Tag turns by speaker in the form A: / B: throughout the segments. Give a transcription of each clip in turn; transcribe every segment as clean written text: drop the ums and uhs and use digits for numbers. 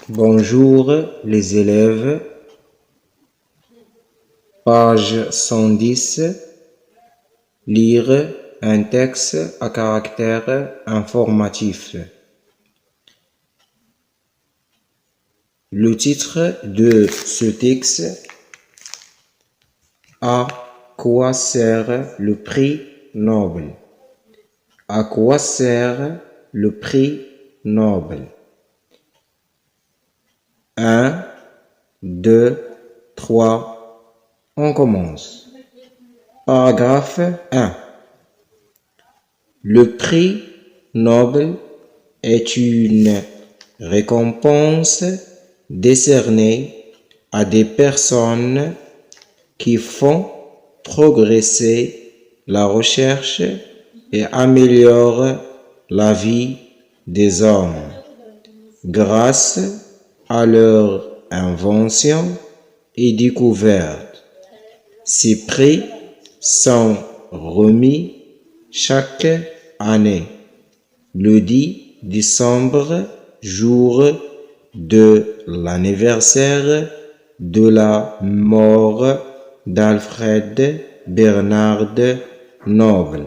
A: Bonjour les élèves, page 110, lire un texte à caractère informatif. Le titre de ce texte: À quoi sert le prix Nobel? À quoi sert le prix Nobel? 1, 2, 3, on commence. Paragraphe 1. Le prix Nobel est une récompense décernée à des personnes qui font progresser la recherche et améliorent la vie des hommes grâce à leurs inventions et découvertes. Ces prix sont remis chaque année, le 10 décembre, jour de l'anniversaire de la mort d'Alfred Bernard Nobel.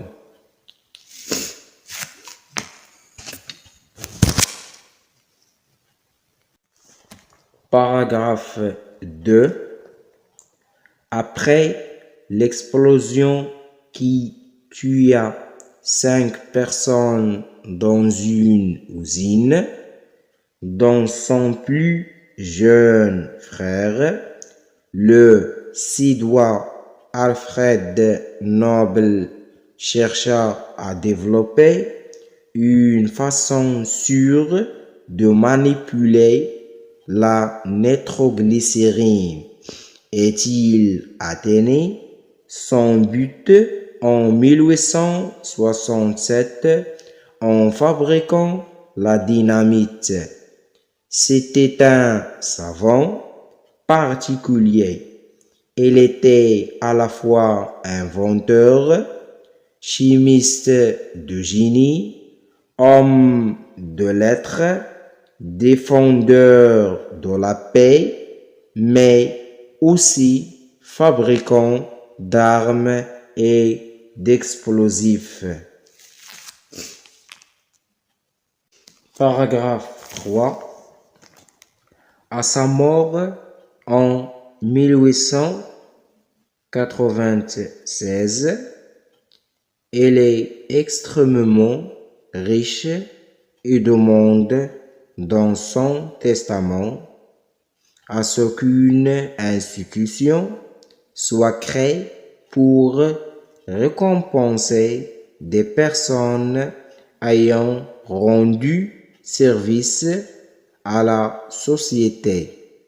A: Paragraphe 2. Après l'explosion qui tua 5 personnes dans une usine, dont son plus jeune frère, le Suédois Alfred Nobel, chercha à développer une façon sûre de manipuler la nitroglycérine. Est-il atteint son but en 1867 en fabriquant la dynamite? C'était un savant particulier. Il était à la fois inventeur, chimiste de génie, homme de lettres, défendeur de la paix, mais aussi fabricant d'armes et d'explosifs. Paragraphe 3. À sa mort en 1896, il est extrêmement riche et demande dans son testament à ce qu'une institution soit créée pour récompenser des personnes ayant rendu service à la société.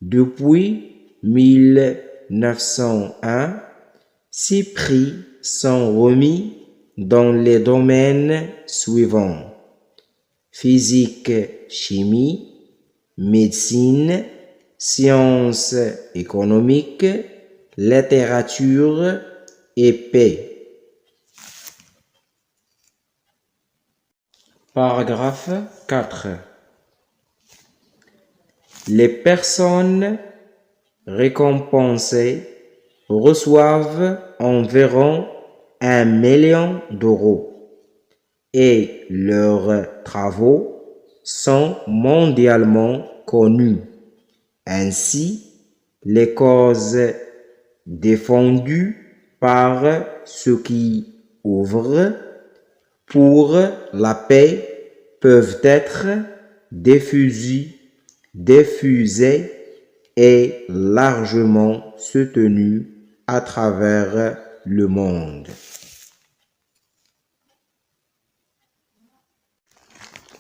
A: Depuis 1901, ces prix sont remis dans les domaines suivants: physique, chimie, médecine, sciences économiques, littérature et paix. Paragraphe 4. Les personnes récompensées reçoivent environ 1 million d'euros et leurs travaux sont mondialement connus. Ainsi, les causes défendues par ceux qui œuvrent pour la paix peuvent être diffusées et largement soutenues à travers le monde.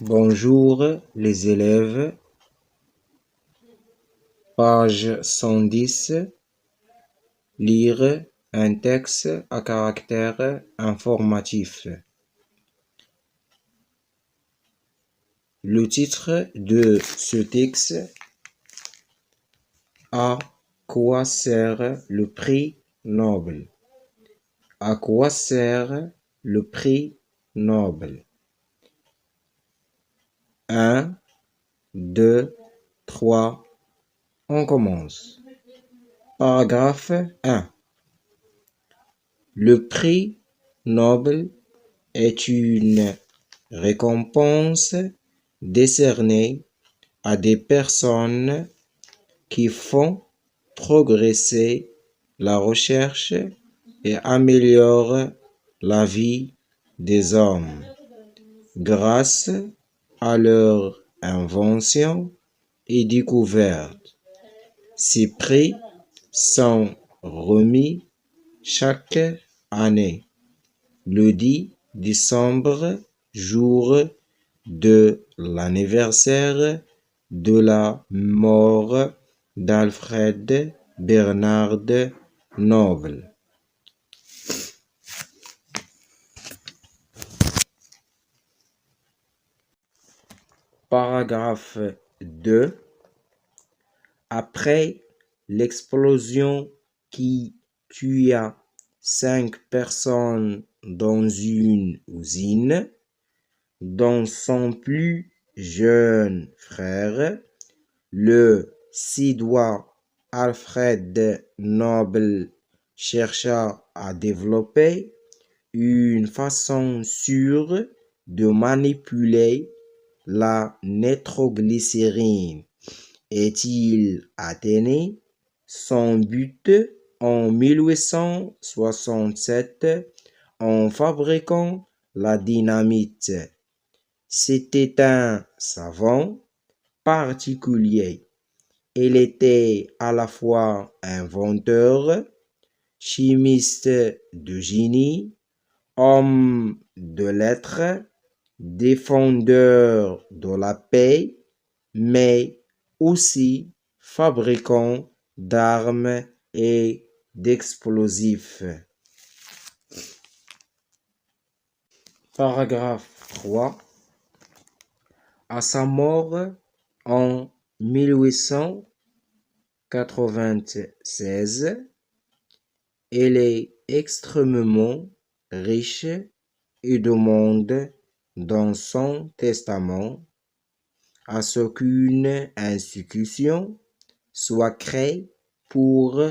A: Bonjour les élèves, page 110, lire un texte à caractère informatif. Le titre de ce texte: À quoi sert le prix Nobel? À quoi sert le prix Nobel? 1, 2, 3. On commence. Paragraphe 1. Le prix Nobel est une récompense décernée à des personnes qui font progresser la recherche et améliorent la vie des hommes grâce à leurs inventions et découvertes. Ces prix sont remis chaque année le 10 décembre, jour de l'anniversaire de la mort d'Alfred Bernard Nobel. Paragraphe 2. Après l'explosion qui tua 5 personnes dans une usine, dont son plus jeune frère, le Suédois Alfred Nobel, chercha à développer une façon sûre de manipuler la nitroglycérine et-il atteint son but en 1867 en fabriquant la dynamite. C'était un savant particulier. Il était à la fois inventeur, chimiste de génie, homme de lettres, défendeur de la paix, mais aussi fabricant d'armes et d'explosifs. Paragraphe 3. À sa mort en 1896, il est extrêmement riche et demande dans son testament à ce qu'une institution soit créée pour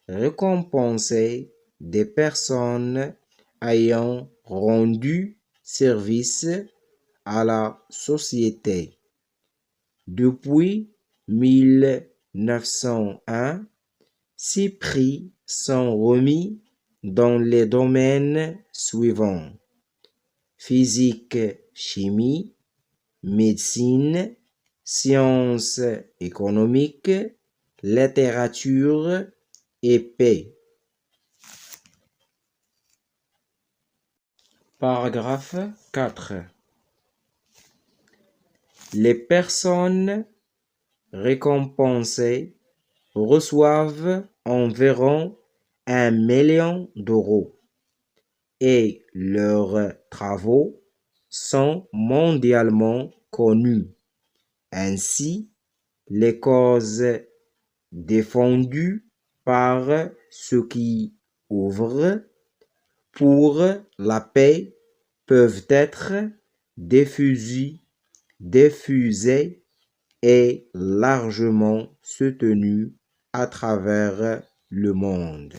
A: récompenser des personnes ayant rendu service à la société. Depuis 1901, ces prix sont remis dans les domaines suivants: physique, chimie, médecine, sciences économiques, littérature et paix. Paragraphe 4. Les personnes récompensées reçoivent environ 1 million d'euros et leurs travaux sont mondialement connus. Ainsi, les causes défendues par ceux qui œuvrent pour la paix peuvent être diffusées et largement soutenues à travers le monde.